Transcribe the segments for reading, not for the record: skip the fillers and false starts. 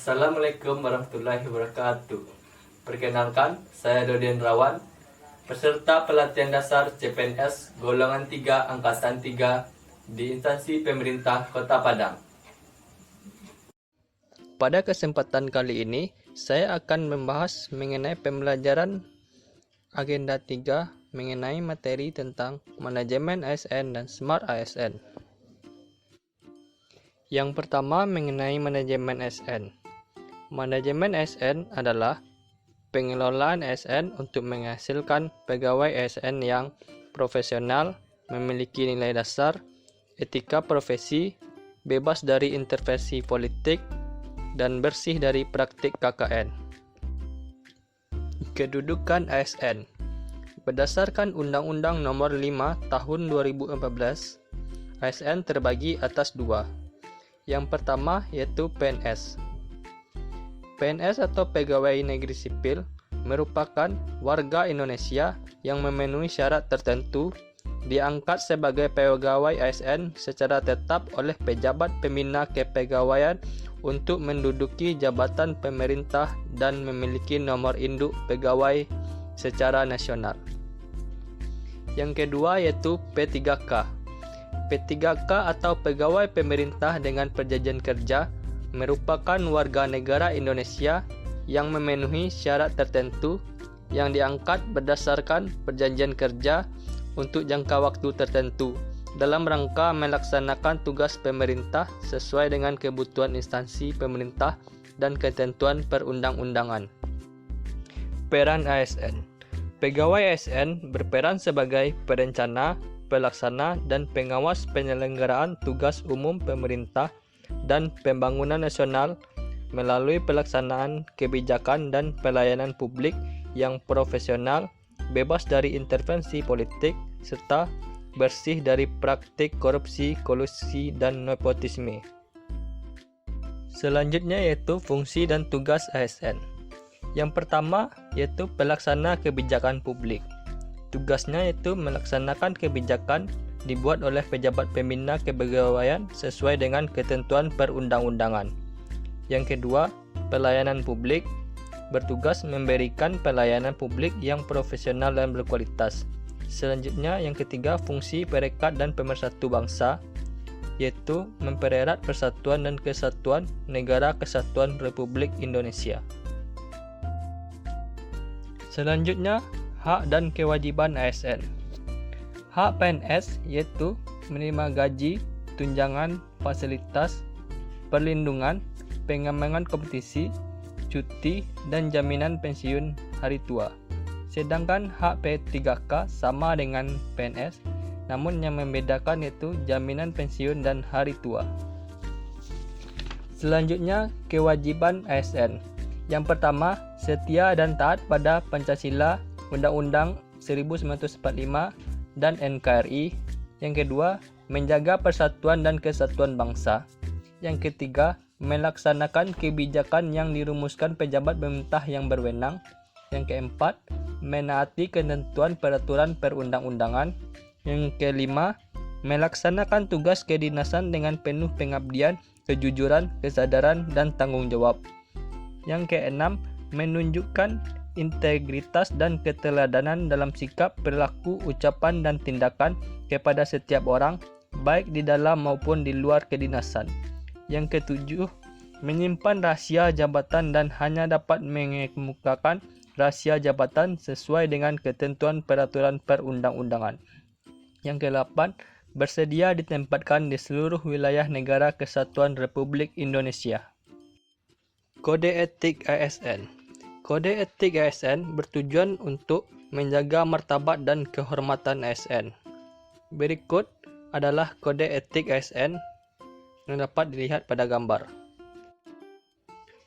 Assalamualaikum warahmatullahi wabarakatuh. Perkenalkan, saya Dodi Hendrawan, peserta pelatihan dasar CPNS golongan 3 angkatan 3 di instansi pemerintah Kota Padang. Pada kesempatan kali ini, saya akan membahas mengenai pembelajaran agenda 3 mengenai materi tentang manajemen ASN dan Smart ASN. Yang pertama mengenai manajemen ASN. Manajemen ASN adalah pengelolaan ASN untuk menghasilkan pegawai ASN yang profesional, memiliki nilai dasar, etika profesi, bebas dari intervensi politik, dan bersih dari praktik KKN. Kedudukan ASN. Berdasarkan Undang-Undang Nomor 5 Tahun 2014, ASN terbagi atas dua. Yang pertama yaitu PNS. PNS atau Pegawai Negeri Sipil merupakan warga Indonesia yang memenuhi syarat tertentu diangkat sebagai pegawai ASN secara tetap oleh pejabat pembina kepegawaian untuk menduduki jabatan pemerintah dan memiliki nomor induk pegawai secara nasional. Yang kedua yaitu P3K. P3K atau Pegawai Pemerintah dengan Perjanjian Kerja merupakan warga negara Indonesia yang memenuhi syarat tertentu yang diangkat berdasarkan perjanjian kerja untuk jangka waktu tertentu dalam rangka melaksanakan tugas pemerintah sesuai dengan kebutuhan instansi pemerintah dan ketentuan perundang-undangan. Peran ASN. Pegawai ASN berperan sebagai perencana, pelaksana, dan pengawas penyelenggaraan tugas umum pemerintah dan pembangunan nasional melalui pelaksanaan kebijakan dan pelayanan publik yang profesional, bebas dari intervensi politik, serta bersih dari praktik korupsi, kolusi, dan nepotisme. Selanjutnya yaitu fungsi dan tugas ASN. Yang pertama yaitu pelaksana kebijakan publik. Tugasnya yaitu melaksanakan kebijakan dibuat oleh pejabat pembina kepegawaian sesuai dengan ketentuan perundang-undangan. Yang kedua, pelayanan publik, bertugas memberikan pelayanan publik yang profesional dan berkualitas. Selanjutnya, yang ketiga, fungsi perekat dan pemersatu bangsa, yaitu mempererat persatuan dan kesatuan Negara Kesatuan Republik Indonesia. Selanjutnya, hak dan kewajiban ASN. Hak PNS yaitu menerima gaji, tunjangan, fasilitas, perlindungan, pengembangan kompetisi, cuti, dan jaminan pensiun hari tua. Sedangkan hak P3K sama dengan PNS, namun yang membedakan yaitu jaminan pensiun dan hari tua. Selanjutnya, kewajiban ASN. Yang pertama, setia dan taat pada Pancasila, Undang-Undang 1945, dan NKRI. Yang kedua, menjaga persatuan dan kesatuan bangsa. Yang ketiga, melaksanakan kebijakan yang dirumuskan pejabat pemerintah yang berwenang. Yang keempat, menaati ketentuan peraturan perundang-undangan. Yang kelima, melaksanakan tugas kedinasan dengan penuh pengabdian, kejujuran, kesadaran, dan tanggung jawab. Yang keenam, menunjukkan integritas dan keteladanan dalam sikap, perilaku, ucapan, dan tindakan kepada setiap orang, baik di dalam maupun di luar kedinasan. Yang ketujuh, menyimpan rahasia jabatan dan hanya dapat mengemukakan rahasia jabatan sesuai dengan ketentuan peraturan perundang-undangan. Yang kedelapan, bersedia ditempatkan di seluruh wilayah Negara Kesatuan Republik Indonesia. Kode Etik ASN. Kode etik ASN bertujuan untuk menjaga martabat dan kehormatan ASN. Berikut adalah kode etik ASN yang dapat dilihat pada gambar.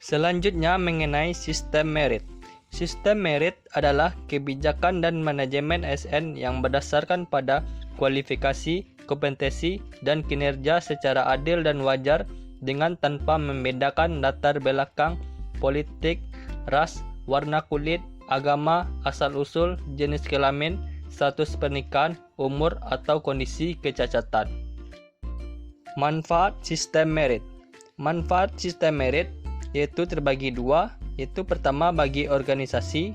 Selanjutnya mengenai sistem merit. Sistem merit adalah kebijakan dan manajemen ASN yang berdasarkan pada kualifikasi, kompetensi, dan kinerja secara adil dan wajar dengan tanpa membedakan latar belakang politik, ras, warna kulit, agama, asal-usul, jenis kelamin, status pernikahan, umur, atau kondisi kecacatan. Manfaat sistem merit. Manfaat sistem merit yaitu terbagi dua, yaitu pertama bagi organisasi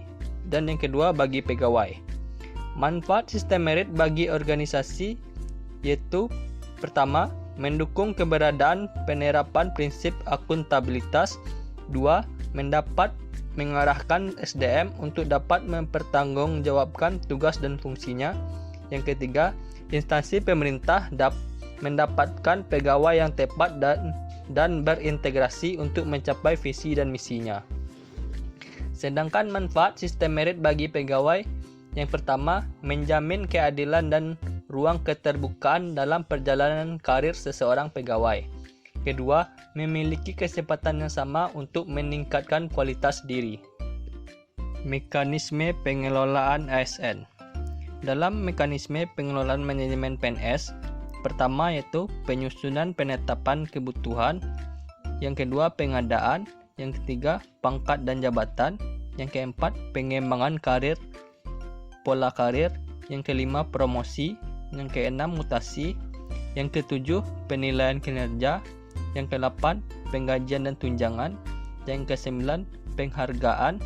dan yang kedua bagi pegawai. Manfaat sistem merit bagi organisasi yaitu pertama, mendukung keberadaan penerapan prinsip akuntabilitas. Dua, mendapat mengarahkan SDM untuk dapat mempertanggungjawabkan tugas dan fungsinya. Yang ketiga, instansi pemerintah mendapatkan pegawai yang tepat dan berintegrasi untuk mencapai visi dan misinya. Sedangkan manfaat sistem merit bagi pegawai yang pertama, menjamin keadilan dan ruang keterbukaan dalam perjalanan karir seseorang pegawai. Kedua, memiliki kesempatan yang sama untuk meningkatkan kualitas diri. Mekanisme pengelolaan ASN. Dalam mekanisme pengelolaan manajemen PNS, pertama yaitu penyusunan penetapan kebutuhan, yang kedua pengadaan, yang ketiga pangkat dan jabatan, yang keempat pengembangan karir, pola karir, yang kelima promosi, yang keenam mutasi, yang ketujuh penilaian kinerja, yang ke-8 penggajian dan tunjangan, yang ke-9 penghargaan,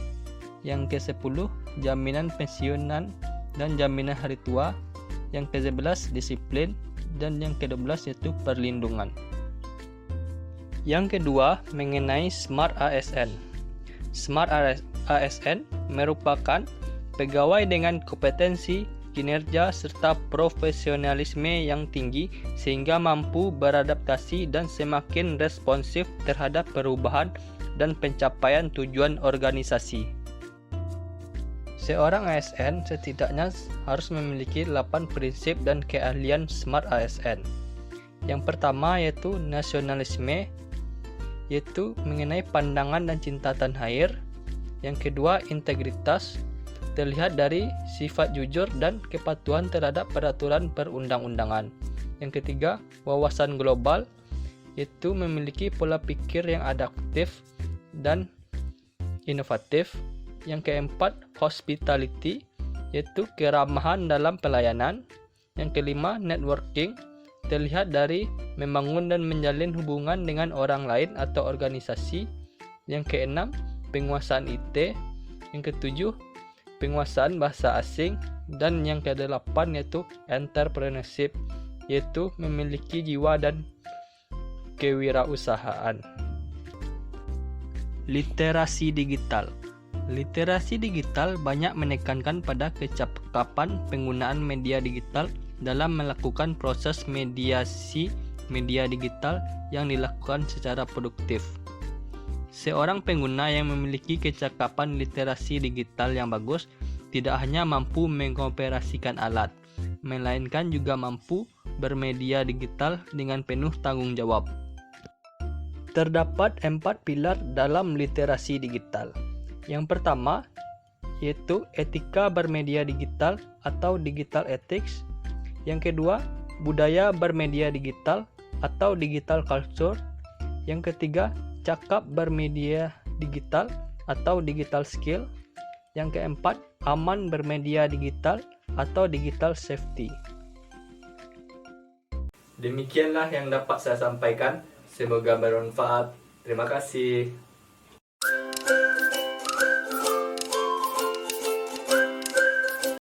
yang ke-10 jaminan pensiunan dan jaminan hari tua, yang ke-11 disiplin, dan yang ke-12 yaitu perlindungan. Yang kedua mengenai Smart ASN. Smart ASN merupakan pegawai dengan kompetensi, kinerja, serta profesionalisme yang tinggi sehingga mampu beradaptasi dan semakin responsif terhadap perubahan dan pencapaian tujuan organisasi. Seorang ASN setidaknya harus memiliki 8 prinsip dan keahlian Smart ASN. Yang pertama yaitu nasionalisme, yaitu mengenai pandangan dan cinta tanah air. Yang kedua integritas, terlihat dari sifat jujur dan kepatuhan terhadap peraturan perundang-undangan. Yang ketiga, wawasan global, yaitu memiliki pola pikir yang adaptif dan inovatif. Yang keempat, hospitality, yaitu keramahan dalam pelayanan. Yang kelima, networking, terlihat dari membangun dan menjalin hubungan dengan orang lain atau organisasi. Yang keenam, penguasaan IT. Yang ketujuh, penguasaan bahasa asing, dan yang ke-8 yaitu entrepreneurship, yaitu memiliki jiwa dan kewirausahaan. Literasi digital. Literasi digital banyak menekankan pada kecakapan penggunaan media digital dalam melakukan proses mediasi media digital yang dilakukan secara produktif. Seorang pengguna yang memiliki kecakapan literasi digital yang bagus tidak hanya mampu mengoperasikan alat, melainkan juga mampu bermedia digital dengan penuh tanggung jawab. Terdapat 4 pilar dalam literasi digital. Yang pertama yaitu etika bermedia digital atau digital ethics. Yang kedua, budaya bermedia digital atau digital culture. Yang ketiga, cakap bermedia digital atau digital skill. Yang keempat, aman bermedia digital atau digital safety. Demikianlah yang dapat saya sampaikan. Semoga bermanfaat. Terima kasih.